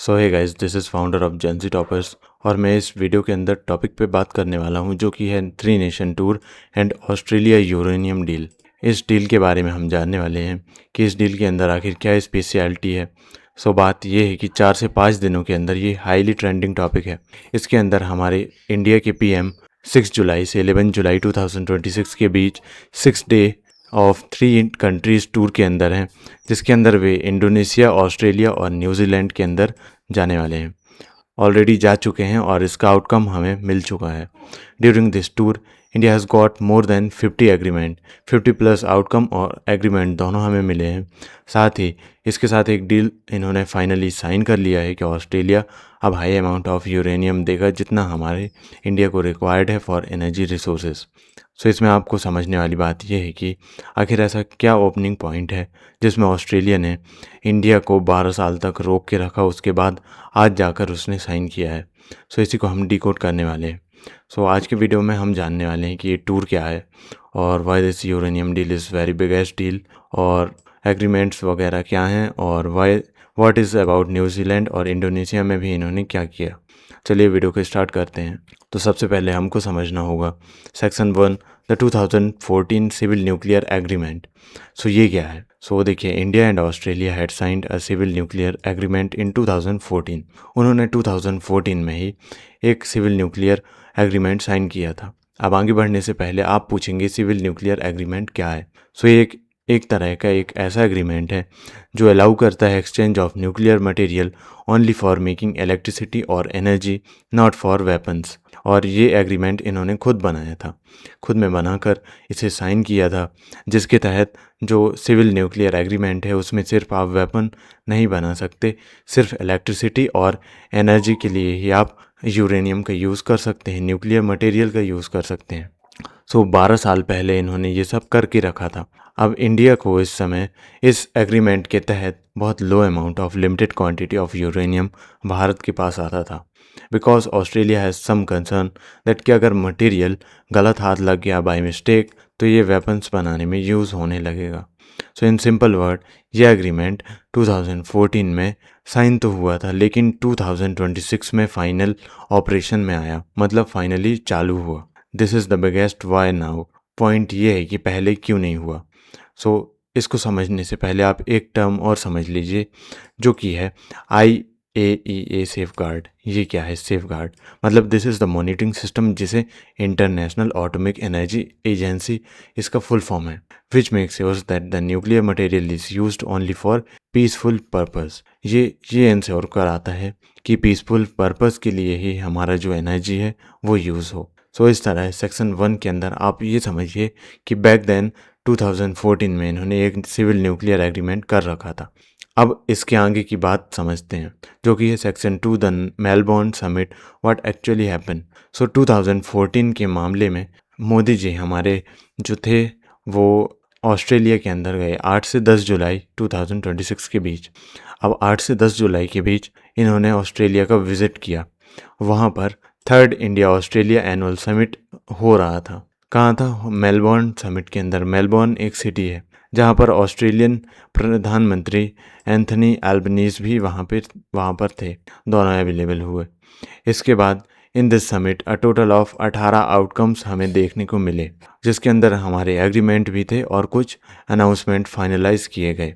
So hey guys, this is founder of Gen Z toppers और मैं इस वीडियो के अंदर टॉपिक पे बात करने वाला हूँ जो कि है 3 nation tour and Australia uranium deal. इस डील के बारे में हम जानने वाले हैं कि इस डील के अंदर आखिर क्या स्पेशलिटी है। बात ये है कि 4 से 5 दिनों के अंदर ये हाईली ट्रेंडिंग टॉपिक है। इसके अंदर हमारे इंडिया के पीएम 6 जुलाई से 11 जुलाई 2026 के बीच 6 डे ऑफ 3 कंट्रीज़ टूर के अंदर हैं, जिसके अंदर वे इंडोनेशिया, ऑस्ट्रेलिया और न्यूजीलैंड के अंदर जाने वाले हैं। ऑलरेडी जा चुके हैं और इसका आउटकम हमें मिल चुका है। During this tour India has got more than 50 agreement, 50 plus outcome और एग्रीमेंट दोनों हमें मिले हैं। साथ ही इसके साथ एक डील इन्होंने फाइनली साइन कर लिया है कि ऑस्ट्रेलिया अब हाई अमाउंट ऑफ यूरेनियम देगा जितना हमारे इंडिया को रिक्वायर्ड है फॉर एनर्जी रिसोर्सेज। इसमें आपको समझने वाली बात यह है कि आखिर ऐसा क्या ओपनिंग पॉइंट है जिसमें ऑस्ट्रेलिया ने इंडिया को 12 साल तक रोक के रखा, उसके बाद आज जाकर उसने साइन किया है। इसी को हम डिकोड करने वाले हैं। आज के वीडियो में हम जानने वाले हैं कि ये टूर क्या है और why this uranium deal is very biggest deal, और एग्रीमेंट्स वगैरह क्या हैं, और why what is about New Zealand और इंडोनेशिया में भी इन्होंने क्या किया। चलिए वीडियो को स्टार्ट करते हैं। सबसे पहले हमको समझना होगा section 1 the 2014 civil nuclear agreement. ये क्या है? देखिए, India and Australia had signed a civil nuclear agreement in 2014। उन्होंने 2014 में ही एक सिविल न्यूक्लियर एग्रीमेंट साइन किया था। अब आगे बढ़ने से पहले आप पूछेंगे सिविल न्यूक्लियर एग्रीमेंट क्या है। ये एक तरह का एक ऐसा एग्रीमेंट है जो अलाउ करता है exchange of nuclear material only for making electricity और एनर्जी, नॉट फॉर वेपन्स। और ये एग्रीमेंट इन्होंने खुद बनाया था, खुद में बनाकर इसे साइन किया था, जिसके तहत जो सिविल न्यूक्लियर एग्रीमेंट है उसमें सिर्फ आप वेपन नहीं बना सकते, सिर्फ इलेक्ट्रिसिटी और एनर्जी के लिए ही आप यूरेनियम का यूज़ कर सकते हैं, न्यूक्लियर मटेरियल का यूज़ कर सकते हैं। 12 साल पहले इन्होंने ये सब करके रखा था। अब इंडिया को इस समय इस एग्रीमेंट के तहत बहुत low amount of limited quantity of uranium Bharat के पास आता था, because Australia has some concern that कि अगर मटेरियल गलत हाथ लग गया बाय मिस्टेक तो ये वेपन्स बनाने में यूज़ होने लगेगा। इन सिंपल वर्ड, ये एग्रीमेंट 2014 में साइन तो हुआ था, लेकिन 2026 में फाइनल ऑपरेशन में आया, मतलब फाइनली चालू हुआ। This is the biggest why now. Point ये है कि पहले क्यों नहीं हुआ। इसको समझने से पहले आप एक टर्म और समझ लीजिए जो कि है IAEA सेफ गार्ड। ये क्या है सेफ गार्ड? मतलब this is the monitoring system जिसे इंटरनेशनल एटॉमिक एनर्जी एजेंसी इसका फुल फॉर्म है, which makes sures that the nuclear material is used only for peaceful purpose. ये इंश्योर कराता है कि पीसफुल पर्पस के लिए ही हमारा जो एनर्जी है वो यूज़ हो। इस तरह सेक्शन 1 के अंदर आप ये समझिए कि बैक देन 2014 में इन्होंने एक सिविल न्यूक्लियर एग्रीमेंट कर रखा था। अब इसके आगे की बात समझते हैं जो कि है section 2 the Melbourne summit, what actually happen. 2014 के मामले में मोदी जी हमारे जो थे वो ऑस्ट्रेलिया के अंदर गए 8 से 10 जुलाई 2026 के बीच। अब 8 से 10 जुलाई के बीच इन्होंने ऑस्ट्रेलिया का विज़िट किया। वहाँ पर 3rd India Australia annual summit हो रहा था। कहाँ था? मेलबोर्न समिट के अंदर। मेलबोर्न एक सिटी है जहाँ पर ऑस्ट्रेलियन प्रधानमंत्री एंथनी एल्बनीज़ भी वहाँ पर थे, दोनों अवेलेबल हुए। इसके बाद in this summit a total of 18 outcomes हमें देखने को मिले, जिसके अंदर हमारे एग्रीमेंट भी थे और कुछ अनाउंसमेंट फाइनलाइज किए गए।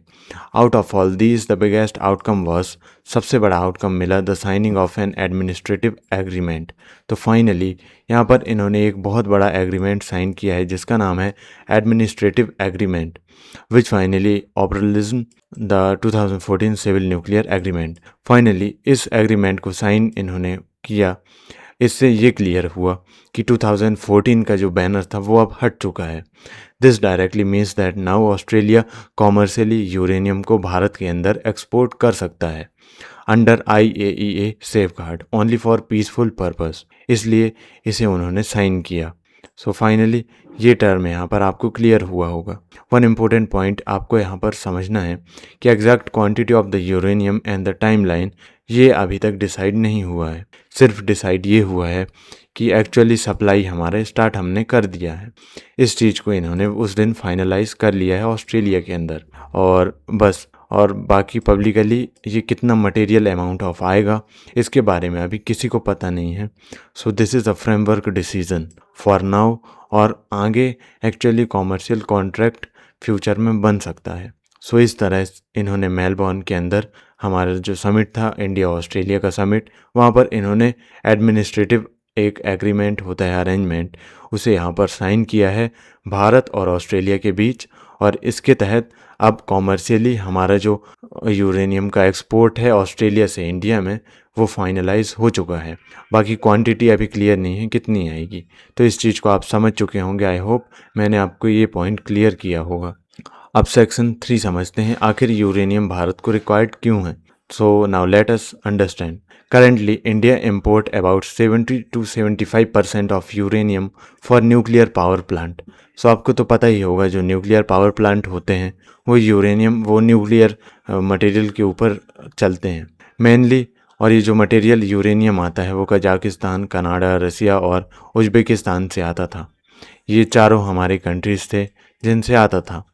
Out of all these the biggest outcome was, सबसे बड़ा आउटकम मिला the signing off N administrative agreement. Finally यहाँ पर इन्होंने एक बहुत बड़ा एग्रीमेंट साइन किया है जिसका नाम है administrative agreement, which finally operationalized the 2014 civil nuclear agreement. Finally इस एग्रीमेंट को साइन इन्होंने किया। इससे ये क्लियर हुआ कि 2014 का जो बैनर था वो अब हट चुका है। This directly means that now Australia commercially uranium को भारत के अंदर एक्सपोर्ट कर सकता है under IAEA safe guard only for peaceful purpose. इसलिए इसे उन्होंने साइन किया। फाइनली ये टर्म यहाँ पर आपको क्लियर हुआ होगा। वन इम्पोर्टेंट पॉइंट आपको यहाँ पर समझना है कि exact quantity of the uranium and the timeline ये अभी तक डिसाइड नहीं हुआ है। सिर्फ डिसाइड ये हुआ है कि एक्चुअली सप्लाई हमारे स्टार्ट हमने कर दिया है। इस चीज़ को इन्होंने उस दिन फाइनलाइज कर लिया है ऑस्ट्रेलिया के अंदर, और बस और बाकी पब्लिकली ये कितना मटेरियल अमाउंट ऑफ आएगा इसके बारे में अभी किसी को पता नहीं है। So this is a framework decision for now, और आगे एक्चुअली कॉमर्शियल कॉन्ट्रैक्ट फ्यूचर में बन सकता है। सो इस तरह इन्होंने मेलबॉर्न के अंदर हमारा जो समिट था, इंडिया ऑस्ट्रेलिया का समिट, वहाँ पर इन्होंने एडमिनिस्ट्रेटिव एक एग्रीमेंट होता है, अरेंजमेंट, उसे यहाँ पर साइन किया है भारत और ऑस्ट्रेलिया के बीच। और इसके तहत अब कॉमर्शियली हमारा जो यूरेनियम का एक्सपोर्ट है ऑस्ट्रेलिया से इंडिया में वो फाइनलाइज हो चुका है। बाकी क्वांटिटी अभी क्लियर नहीं है कितनी आएगी, तो इस चीज़ को आप समझ चुके होंगे। आई होप मैंने आपको ये पॉइंट क्लियर किया होगा। अब सेक्शन 3 समझते हैं, आखिर यूरेनियम भारत को रिक्वायर्ड क्यों है। So now let us understand. Currently, India import about 70 to 75% of uranium for nuclear power plant. सो आपको तो पता ही होगा जो न्यूक्लियर पावर प्लांट होते हैं वो यूरेनियम, वो न्यूक्लियर मटेरियल के ऊपर चलते हैं मेनली। और ये जो मटेरियल यूरेनियम आता है वो कजाकिस्तान, कनाडा, रसिया और उज़्बेकिस्तान से आता था। ये चारों हमारे कंट्रीज़ थे जिनसे आता था।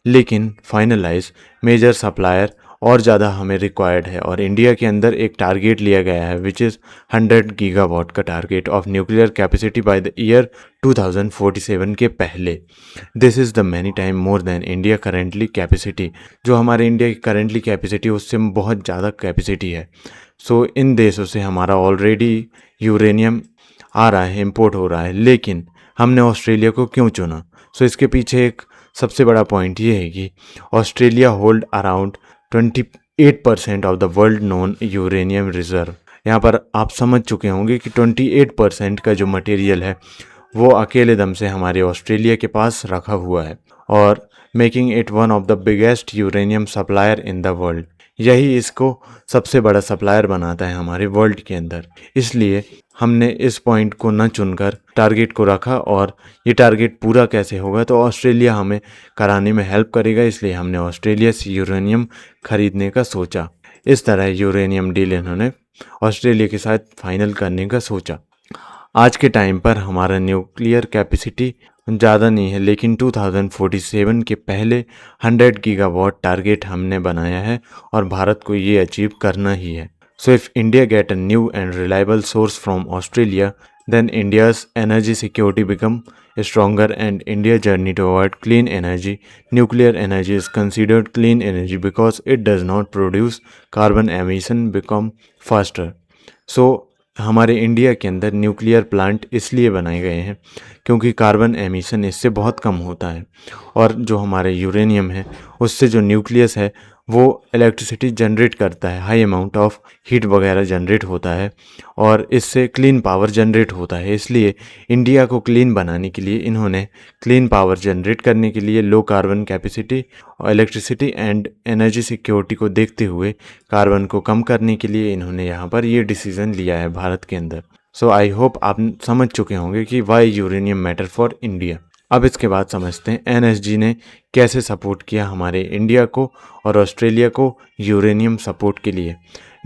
लेकिन फाइनलाइज मेजर सप्लायर और ज़्यादा हमें रिक्वायर्ड है, और इंडिया के अंदर एक टारगेट लिया गया है विच इज़ 100 गीगावाट का target of nuclear capacity by the year 2047 के पहले। This is the many time more than India currently capacity. जो हमारे इंडिया की करेंटली कैपेसिटी उससे बहुत ज़्यादा कैपेसिटी है। सो इन देशों से हमारा ऑलरेडी यूरेनियम आ रहा है, इम्पोर्ट हो रहा है। लेकिन हमने ऑस्ट्रेलिया को क्यों चुना? सो इसके पीछे एक सबसे बड़ा पॉइंट ये है कि Australia hold around 28% of the world known uranium reserve. यहाँ पर आप समझ चुके होंगे कि 28% का जो मटेरियल है वो अकेले दम से हमारे ऑस्ट्रेलिया के पास रखा हुआ है, और making it one of the biggest uranium supplier in the world. यही इसको सबसे बड़ा सप्लायर बनाता है हमारे वर्ल्ड के अंदर। इसलिए हमने इस पॉइंट को न चुनकर टारगेट को रखा, और ये टारगेट पूरा कैसे होगा तो ऑस्ट्रेलिया हमें कराने में हेल्प करेगा, इसलिए हमने ऑस्ट्रेलिया से यूरेनियम खरीदने का सोचा। इस तरह यूरेनियम डील इन्होंने ऑस्ट्रेलिया के साथ फाइनल करने का सोचा। आज के टाइम पर हमारा न्यूक्लियर कैपेसिटी ज़्यादा नहीं है, लेकिन 2047 के पहले 100 गीगावाट टारगेट हमने बनाया है और भारत को ये अचीव करना ही है। So if India get a new and reliable source from Australia, then India's energy security become stronger, and India's journey toward clean energy, nuclear energy is considered clean energy because it does not produce carbon emission, become faster. So हमारे India के अंदर nuclear plant इसलिए बनाए गए हैं क्योंकि carbon emission इससे बहुत कम होता है, और जो हमारे यूरेनियम है उससे जो न्यूक्लियस है वो इलेक्ट्रिसिटी जनरेट करता है, हाई अमाउंट ऑफ हीट वगैरह जनरेट होता है, और इससे क्लीन पावर जनरेट होता है। इसलिए इंडिया को क्लीन बनाने के लिए इन्होंने क्लीन पावर जनरेट करने के लिए लो कार्बन कैपेसिटी और इलेक्ट्रिसिटी एंड एनर्जी सिक्योरिटी को देखते हुए कार्बन को कम करने के लिए इन्होंने यहाँ पर ये डिसीज़न लिया है भारत के अंदर। सो आई होप आप समझ चुके होंगे कि why uranium matter for India. अब इसके बाद समझते हैं एनएसजी ने कैसे सपोर्ट किया हमारे इंडिया को और ऑस्ट्रेलिया को यूरेनियम सपोर्ट के लिए।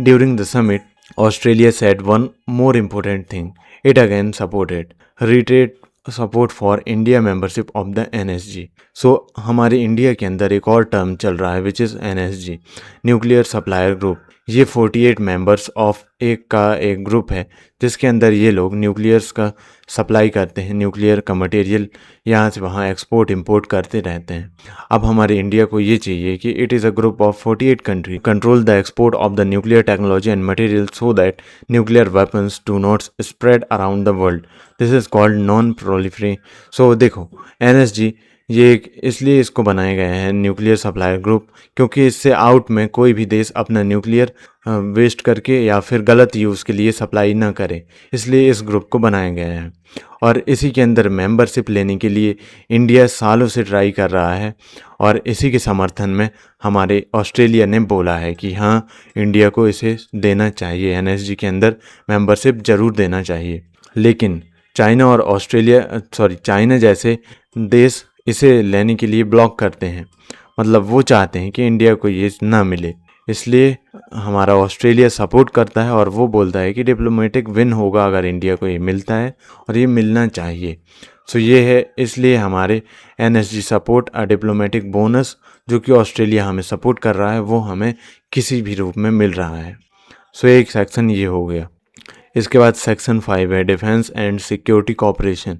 During the summit Australia said one more important thing, it again supported रिटेड support for India membership of the NSG. So हमारे इंडिया के अंदर एक और टर्म चल रहा है which is NSG, nuclear supplier group. ये 48 मेंबर्स ऑफ एक ग्रुप है जिसके अंदर ये लोग न्यूक्लियर्स का सप्लाई करते हैं, न्यूक्लियर का मटेरियल यहाँ से वहाँ एक्सपोर्ट इंपोर्ट करते रहते हैं। अब हमारे इंडिया को ये चाहिए कि it is a group of 48 country control the export of the nuclear technology and material so that nuclear weapons do not spread around the world. This is called non proliferation. So देखो NSG ये इसलिए इसको बनाया गया है nuclear supplier group क्योंकि इससे out में कोई भी देश अपना न्यूक्लियर वेस्ट करके या फिर गलत यूज़ के लिए सप्लाई ना करे, इसलिए इस ग्रुप को बनाया गया है। और इसी के अंदर मेंबरशिप लेने के लिए इंडिया सालों से ट्राई कर रहा है, और इसी के समर्थन में हमारे ऑस्ट्रेलिया ने बोला है कि हाँ इंडिया को इसे देना चाहिए, एनएसजी के अंदर मेंबरशिप ज़रूर देना चाहिए। लेकिन चाइना जैसे देश इसे लेने के लिए ब्लॉक करते हैं, मतलब वो चाहते हैं कि इंडिया को ये ना मिले। इसलिए हमारा ऑस्ट्रेलिया सपोर्ट करता है और वो बोलता है कि डिप्लोमेटिक विन होगा अगर इंडिया को ये मिलता है और ये मिलना चाहिए। सो ये है, इसलिए हमारे NSG सपोर्ट अ डिप्लोमेटिक बोनस जो कि ऑस्ट्रेलिया हमें सपोर्ट कर रहा है वो हमें किसी भी रूप में मिल रहा है। सो एक सेक्शन ये हो गया। इसके बाद सेक्शन 5 है डिफेंस एंड सिक्योरिटी कॉपरेशन।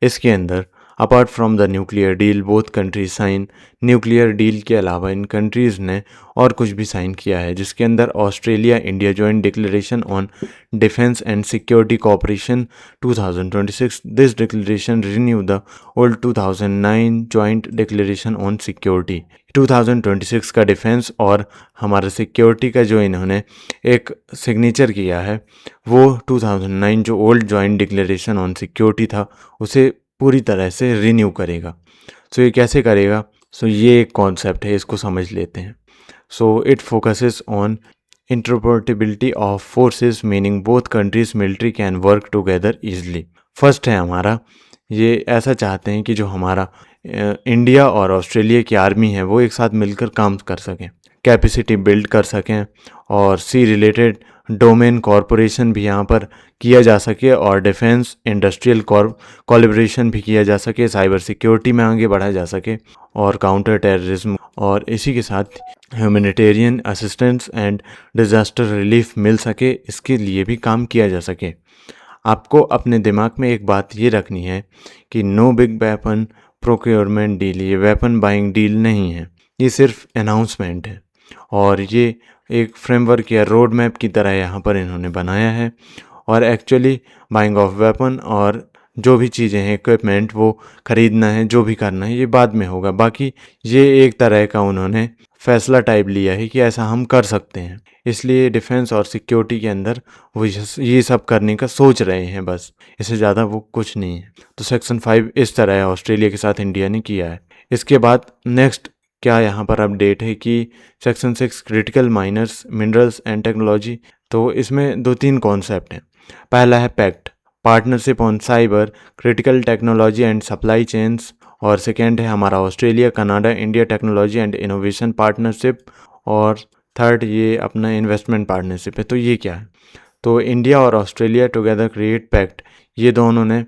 इसके अंदर apart from the nuclear deal both countries sign, nuclear deal के अलावा इन कंट्रीज़ ने और कुछ भी साइन किया है, जिसके अंदर Australia India joint declaration on defence and security corporation 2026। This declaration renew the old 2009 joint declaration on security. 2026 का डिफेंस और हमारा सिक्योरिटी का जो इन्होंने एक सिग्नेचर किया है वो 2009 जो old joint declaration on security था उसे पूरी तरह से रिन्यू करेगा। सो ये कैसे करेगा? सो ये एक कॉन्सेप्ट है, इसको समझ लेते हैं। So it focuses on interoperability of forces meaning both countries military can work together easily. First है हमारा, ये ऐसा चाहते हैं कि जो हमारा इंडिया और ऑस्ट्रेलिया की आर्मी है वो एक साथ मिलकर काम कर सकें, कैपेसिटी बिल्ड कर सकें और सी रिलेटेड डोमेन कॉरपोरेशन भी यहाँ पर किया जा सके और डिफेंस इंडस्ट्रियल कोलैबोरेशन भी किया जा सके, साइबर सिक्योरिटी में आगे बढ़ा जा सके और काउंटर टेररिज्म और इसी के साथ humanitarian assistance and disaster relief मिल सके, इसके लिए भी काम किया जा सके। आपको अपने दिमाग में एक बात ये रखनी है कि no big weapon procurement deal ये वेपन बाइंग डील नहीं है, ये सिर्फ अनाउंसमेंट है और ये एक फ्रेमवर्क या रोड मैप की तरह यहाँ पर इन्होंने बनाया है। और एक्चुअली बाइंग ऑफ वेपन और जो भी चीज़ें हैं इक्विपमेंट वो ख़रीदना है, जो भी करना है ये बाद में होगा। बाकी ये एक तरह का उन्होंने फैसला टाइप लिया है कि ऐसा हम कर सकते हैं, इसलिए डिफेंस और सिक्योरिटी के अंदर वो ये सब करने का सोच रहे हैं, बस इससे ज़्यादा वो कुछ नहीं है। तो सेक्शन 5 इस तरह है ऑस्ट्रेलिया के साथ इंडिया ने किया है। इसके बाद नेक्स्ट क्या यहाँ पर अपडेट है कि section 6 critical miners minerals and technology. तो इसमें 2-3 कॉन्सेप्ट हैं। पहला है pact partnership on cyber critical technology and supply chains और सेकेंड है हमारा Australia Canada India technology and innovation partnership और थर्ड ये अपना इन्वेस्टमेंट पार्टनरशिप है। तो ये क्या है? तो इंडिया और ऑस्ट्रेलिया टुगेदर क्रिएट पैक्ट, ये दोनों ने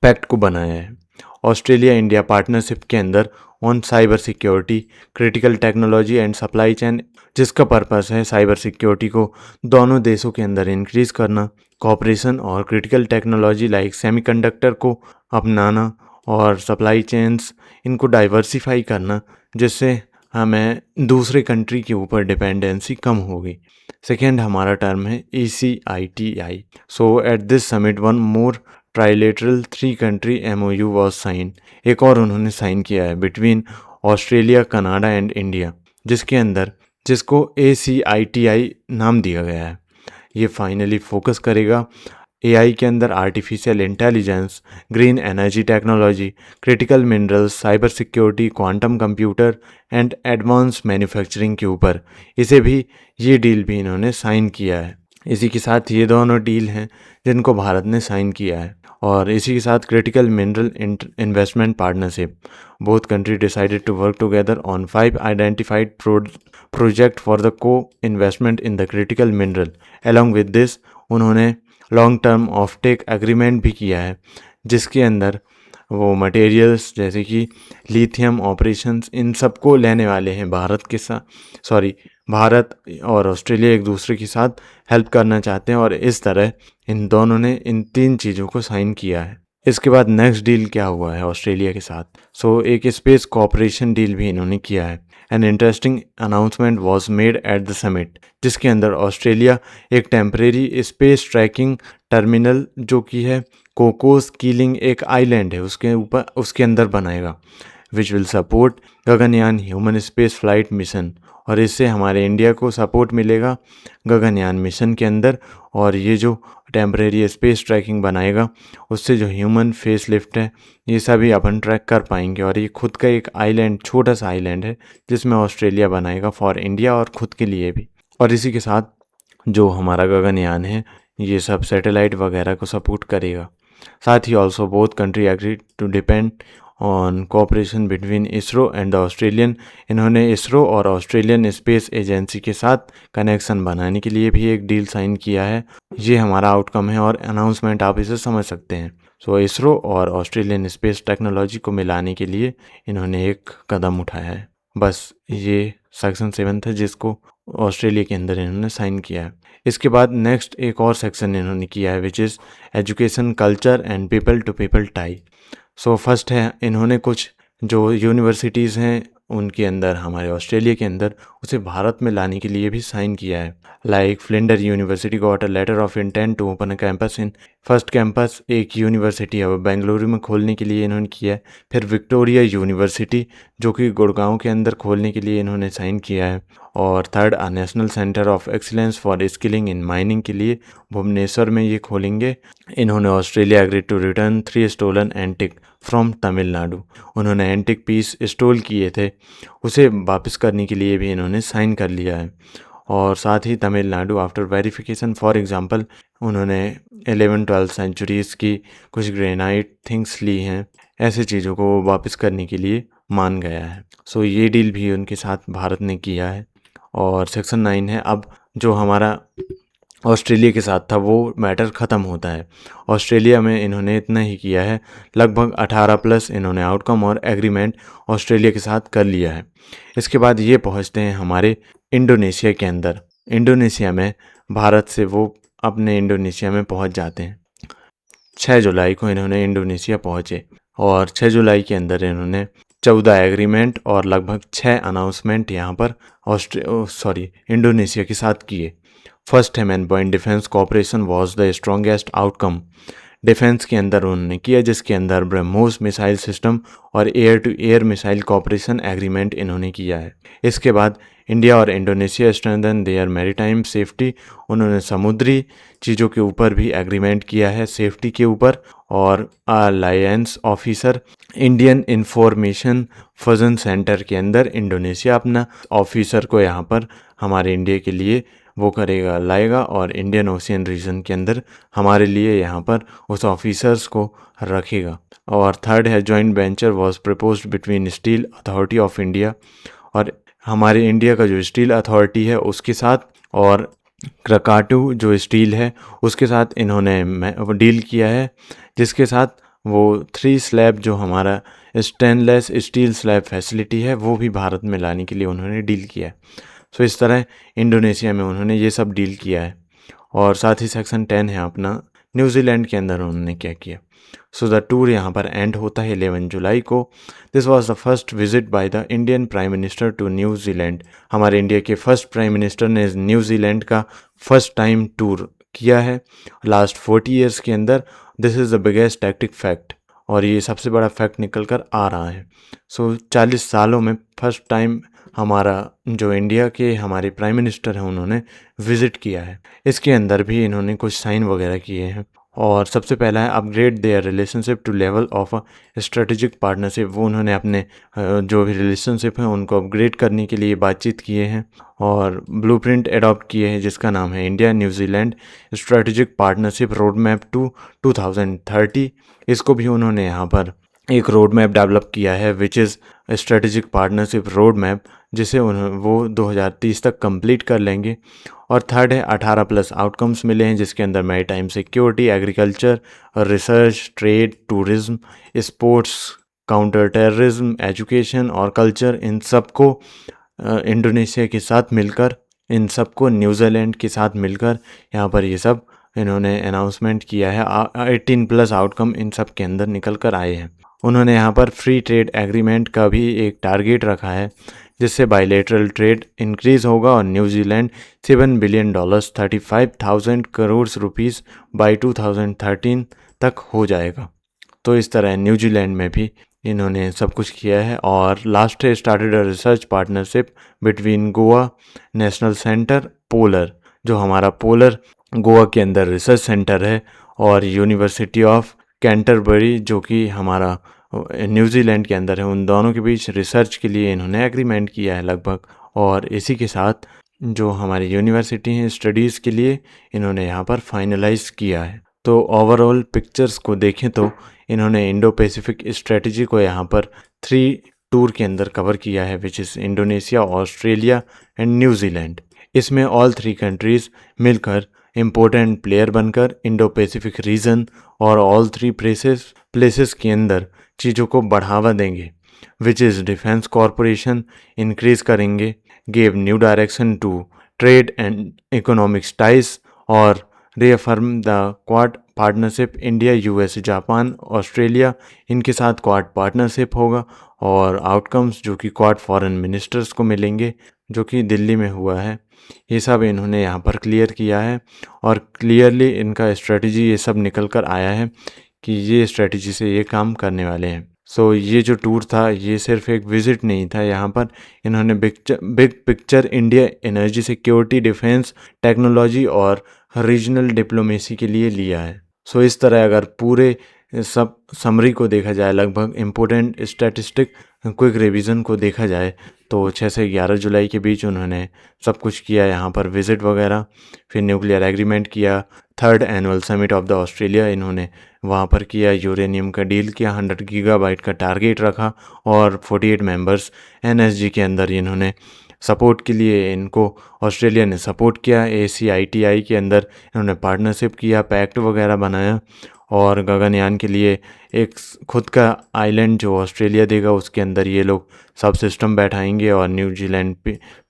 पैक्ट को बनाया है। ऑस्ट्रेलिया इंडिया पार्टनरशिप के अंदर on cyber security critical technology and supply chain, जिसका पर्पस है साइबर सिक्योरिटी को दोनों देशों के अंदर इंक्रीज़ करना, कॉपरेशन और क्रिटिकल टेक्नोलॉजी लाइक सेमीकंडक्टर को अपनाना और सप्लाई चेन्स इनको डाइवर्सिफाई करना, जिससे हमें दूसरे कंट्री के ऊपर डिपेंडेंसी कम होगी। सेकेंड हमारा टर्म है ECITI। So at this summit one more trilateral 3 country MOU was sign. एक और उन्होंने साइन किया है between Australia Canada and India, जिसको ACITI नाम दिया गया है। ये फाइनली फोकस करेगा AI के अंदर artificial intelligence, green energy technology, critical minerals, cyber security, quantum computer and advance manufacturing के ऊपर। इसे भी ये डील भी इन्होंने साइन किया है। इसी के साथ ये दोनों डील हैं जिनको भारत ने साइन किया है और इसी के साथ critical mineral investment partnership both country decided to work together on 5 identified project for the co investment in the critical mineral. Along with this उन्होंने long term offtake agreement भी किया है, जिसके अंदर वो मटेरियल्स जैसे कि लिथियम ऑपरेशंस इन सबको लेने वाले हैं भारत और ऑस्ट्रेलिया एक दूसरे के साथ हेल्प करना चाहते हैं और इस तरह इन दोनों ने इन 3 चीज़ों को साइन किया है। इसके बाद नेक्स्ट डील क्या हुआ है ऑस्ट्रेलिया के साथ? सो एक स्पेस कॉपरेशन डील भी इन्होंने किया है। An interesting announcement was made at the summit, जिसके अंदर ऑस्ट्रेलिया एक टेम्परेरी स्पेस ट्रैकिंग टर्मिनल जो कि है कोकोस कीलिंग एक आइलैंड है उसके अंदर बनाएगा, which will support Gaganyaan human space flight mission. और इससे हमारे इंडिया को सपोर्ट मिलेगा गगनयान मिशन के अंदर। और ये जो टेम्परेरी स्पेस ट्रैकिंग बनाएगा उससे जो ह्यूमन फेस लिफ्ट है ये सभी अपन ट्रैक कर पाएंगे। और ये खुद का एक आइलैंड, छोटा सा आइलैंड है जिसमें ऑस्ट्रेलिया बनाएगा फॉर इंडिया और ख़ुद के लिए भी। और इसी के साथ जो हमारा गगनयान है ये सब सैटेलाइट वगैरह को सपोर्ट करेगा। साथ ही also both country agree to depend on cooperation between ISRO and the Australian. इन्होंने इसरो और ऑस्ट्रेलियन स्पेस एजेंसी के साथ कनेक्शन बनाने के लिए भी एक डील साइन किया है। ये हमारा आउटकम है और अनाउंसमेंट आप इसे समझ सकते हैं। सो इसरो और ऑस्ट्रेलियन स्पेस टेक्नोलॉजी को मिलाने के लिए इन्होंने एक कदम उठाया है। बस ये सेक्शन 7 था जिसको ऑस्ट्रेलिया के अंदर इन्होंने साइन किया है। इसके बाद नेक्स्ट एक और सेक्शन इन्होंने किया है which is education, culture and people to people tie. So first है इन्होंने कुछ जो यूनिवर्सिटीज़ हैं उनके अंदर, हमारे ऑस्ट्रेलिया के अंदर, उसे भारत में लाने के लिए भी साइन किया है। Like Flinder university got a letter of intent to open a campus in, first campus एक यूनिवर्सिटी है वो बेंगलुरु में खोलने के लिए इन्होंने किया है। फिर विक्टोरिया यूनिवर्सिटी जो कि गुड़गांव के अंदर खोलने के लिए इन्होंने साइन किया है। और third national centre of excellence for skilling in mining के लिए भुवनेश्वर में ये खोलेंगे। इन्होंने Australia agreed to return 3 stolen antique from Tamil Nadu. उन्होंने एंटिक पीस स्टोल किए थे, उसे वापस करने के लिए भी इन्होंने साइन कर लिया है। और साथ ही Tamil Nadu after verification, for example उन्होंने 11-12 सेंचुरीज़ की कुछ ग्रेनाइट थिंग्स ली हैं, ऐसे चीज़ों को वापस करने के लिए मान गया है। सो ये डील भी उनके साथ भारत ने किया है। और सेक्शन 9 है अब जो हमारा ऑस्ट्रेलिया के साथ था वो मैटर ख़त्म होता है। ऑस्ट्रेलिया में इन्होंने इतना ही किया है, लगभग 18+ इन्होंने आउटकम और एग्रीमेंट ऑस्ट्रेलिया के साथ कर लिया है। इसके बाद ये पहुंचते हैं हमारे इंडोनेशिया के अंदर। इंडोनेशिया में भारत से वो अपने इंडोनेशिया में पहुंच जाते हैं। 6 जुलाई को इन्होंने इंडोनेशिया पहुंचे और 6 जुलाई के अंदर इन्होंने 14 एग्रीमेंट और लगभग 6 अनाउंसमेंट यहाँ पर इंडोनेशिया के साथ किए। फर्स्ट है main point defence cooperation was the strongest outcome. Defence के अंदर उन्होंने किया जिसके अंदर ब्रह्मोस मिसाइल सिस्टम और air to air missile cooperation agreement इन्होंने किया है। इसके बाद इंडिया और Indonesia strengthen their maritime safety. उन्होंने समुद्री चीज़ों के ऊपर भी एग्रीमेंट किया है, सेफ्टी के ऊपर। और alliance officer Indian information fusion centre के अंदर इंडोनेशिया अपना ऑफिसर को यहाँ पर हमारे इंडिया के लिए वो करेगा, लाएगा और इंडियन ओशियन रीजन के अंदर हमारे लिए यहाँ पर उस ऑफिसर्स को रखेगा। और थर्ड है joint venture was proposed between steel authority of India, और हमारे इंडिया का जो स्टील अथॉरिटी है उसके साथ और क्रकाटू जो स्टील है उसके साथ इन्होंने डील किया है, जिसके साथ वो 3 स्लैब जो हमारा स्टेनलेस स्टील स्लैब फैसिलिटी है वो भी भारत में लाने के लिए उन्होंने डील किया है। सो इस तरह इंडोनेशिया में उन्होंने ये सब डील किया है। और साथ ही सेक्शन 10 है अपना न्यूजीलैंड के अंदर उन्होंने क्या किया। सो द टूर यहाँ पर एंड होता है 11 जुलाई को। This was the first visit by the Indian prime minister to New Zealand. हमारे इंडिया के फर्स्ट प्राइम मिनिस्टर ने न्यूजीलैंड का फर्स्ट टाइम टूर किया है लास्ट 40 ईयर्स के अंदर। This is the biggest tactic fact, और ये सबसे बड़ा फैक्ट निकल कर आ रहा है। सो 40 सालों में फर्स्ट टाइम हमारा जो इंडिया के हमारे प्राइम मिनिस्टर हैं उन्होंने विज़िट किया है। इसके अंदर भी इन्होंने कुछ साइन वगैरह किए हैं। और सबसे पहला है upgrade their relationship to level of strategic partnership. वो उन्होंने अपने जो भी रिलेशनशिप हैं उनको अपग्रेड करने के लिए बातचीत किए हैं और ब्लूप्रिंट एडॉप्ट किए हैं जिसका नाम है India New Zealand strategic partnership road map to 2030। इसको भी उन्होंने यहाँ पर एक रोड मैप डेवलप किया है which is strategic partnership road map, जिसे वो 2030 तक कंप्लीट कर लेंगे। और थर्ड है 18+ आउटकम्स मिले हैं जिसके अंदर maritime security, agriculture, research, trade, tourism, sports, counter terrorism, education और कल्चर, इन सबको इंडोनेशिया के साथ मिलकर, इन सबको न्यूजीलैंड के साथ मिलकर यहाँ पर ये सब इन्होंने अनाउंसमेंट किया है। 18+ आउटकम इन सब के अंदर निकल कर आए हैं। उन्होंने यहाँ पर फ्री ट्रेड एग्रीमेंट का भी एक टारगेट रखा है जिससे बायलैटरल ट्रेड इंक्रीज़ होगा और New Zealand $7 billion 35,000 crore rupees by 2013 तक हो जाएगा। तो इस तरह न्यूजीलैंड में भी इन्होंने सब कुछ किया है। और लास्ट है started a research partnership between Goa national centre polar, जो हमारा पोलर गोवा के अंदर रिसर्च सेंटर है, और यूनिवर्सिटी ऑफ कैंटरबरी जो कि हमारा न्यूजीलैंड के अंदर है, उन दोनों के बीच रिसर्च के लिए इन्होंने एग्रीमेंट किया है लगभग। और इसी के साथ जो हमारी यूनिवर्सिटी हैं स्टडीज़ के लिए इन्होंने यहाँ पर फाइनलाइज किया है। तो ओवरऑल पिक्चर्स को देखें तो इन्होंने इंडो पैसिफिक स्ट्रेटजी को यहाँ पर 3 टूर के अंदर कवर किया है, which is Indonesia, Australia and New Zealand. इसमें ऑल 3 कंट्रीज़ मिलकर इम्पोर्टेंट प्लेयर बनकर इंडो पैसिफिक रीजन और ऑल 3 प्लेसेस के अंदर चीज़ों को बढ़ावा देंगे, which is defence corporation increase करेंगे, gave new direction to trade and economics ties और reaffirm the Quad partnership. India, US, Japan, Australia, इनके साथ क्वाड पार्टनरशिप होगा और आउटकम्स जो कि क्वाड फॉरेन मिनिस्टर्स को मिलेंगे, जो कि दिल्ली में हुआ है, ये सब इन्होंने यहाँ पर क्लियर किया है। और क्लियरली इनका स्ट्रेटजी ये सब निकल कर आया है कि ये स्ट्रेटजी से ये काम करने वाले हैं। सो ये जो टूर था ये सिर्फ एक विज़िट नहीं था, यहाँ पर इन्होंने big picture India energy security, defence, technology और रीजनल डिप्लोमेसी के लिए लिया है। सो इस तरह अगर पूरे सब समरी को देखा जाए, लगभग इम्पोर्टेंट स्टैटिस्टिक क्विक रिवीजन को देखा जाए, तो 6 से 11 जुलाई के बीच उन्होंने सब कुछ किया, यहाँ पर विज़िट वगैरह, फिर न्यूक्लियर एग्रीमेंट किया, 3rd annual summit of the Australia इन्होंने वहाँ पर किया, यूरेनियम का डील किया, 100 गीगाबाइट का टारगेट रखा और 48 मेंबर्स एनएसजी के अंदर इन्होंने सपोर्ट के लिए इनको ऑस्ट्रेलिया ने सपोर्ट किया। ACITI के अंदर इन्होंने पार्टनरशिप किया, पैक्ट वगैरह बनाया और गगनयान के लिए एक खुद का आइलैंड जो ऑस्ट्रेलिया देगा उसके अंदर ये लोग सब सिस्टम बैठाएंगे। और न्यूजीलैंड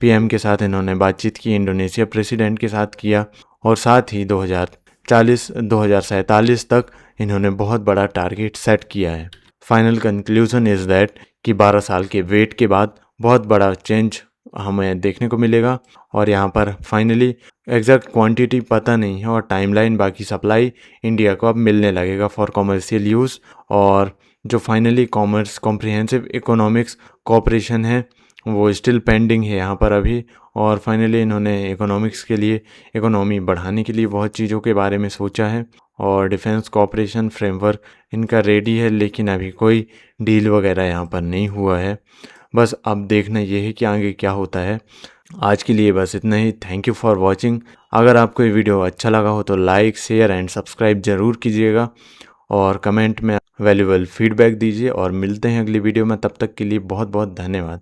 PM के साथ इन्होंने बातचीत की, इंडोनेशिया प्रेसिडेंट के साथ किया और साथ ही 2047 तक इन्होंने बहुत बड़ा टारगेट सेट किया है। फाइनल कंक्लूजन इज़ दैट कि 12 साल के वेट के बाद बहुत बड़ा चेंज हमें देखने को मिलेगा और यहाँ पर फाइनली एग्जैक्ट क्वांटिटी पता नहीं है और टाइमलाइन, बाकी सप्लाई इंडिया को अब मिलने लगेगा फॉर कॉमर्शियल यूज़। और जो फाइनली कॉम्प्रिहेंसिव इकोनॉमिक्स कोऑपरेशन है वो स्टिल पेंडिंग है यहाँ पर अभी। और फाइनली इन्होंने इकोनॉमिक्स के लिए, इकोनॉमी बढ़ाने के लिए बहुत चीज़ों के बारे में सोचा है और डिफेंस कोऑपरेशन फ्रेमवर्क इनका रेडी है, लेकिन अभी कोई डील वगैरह यहाँ पर नहीं हुआ है। बस अब देखना ये है कि आगे क्या होता है। आज के लिए बस इतना ही। Thank you for watching. अगर आपको ये वीडियो अच्छा लगा हो तो लाइक, शेयर एंड सब्सक्राइब ज़रूर कीजिएगा और कमेंट में वैल्यूएबल फीडबैक दीजिए और मिलते हैं अगली वीडियो में। तब तक के लिए बहुत बहुत धन्यवाद।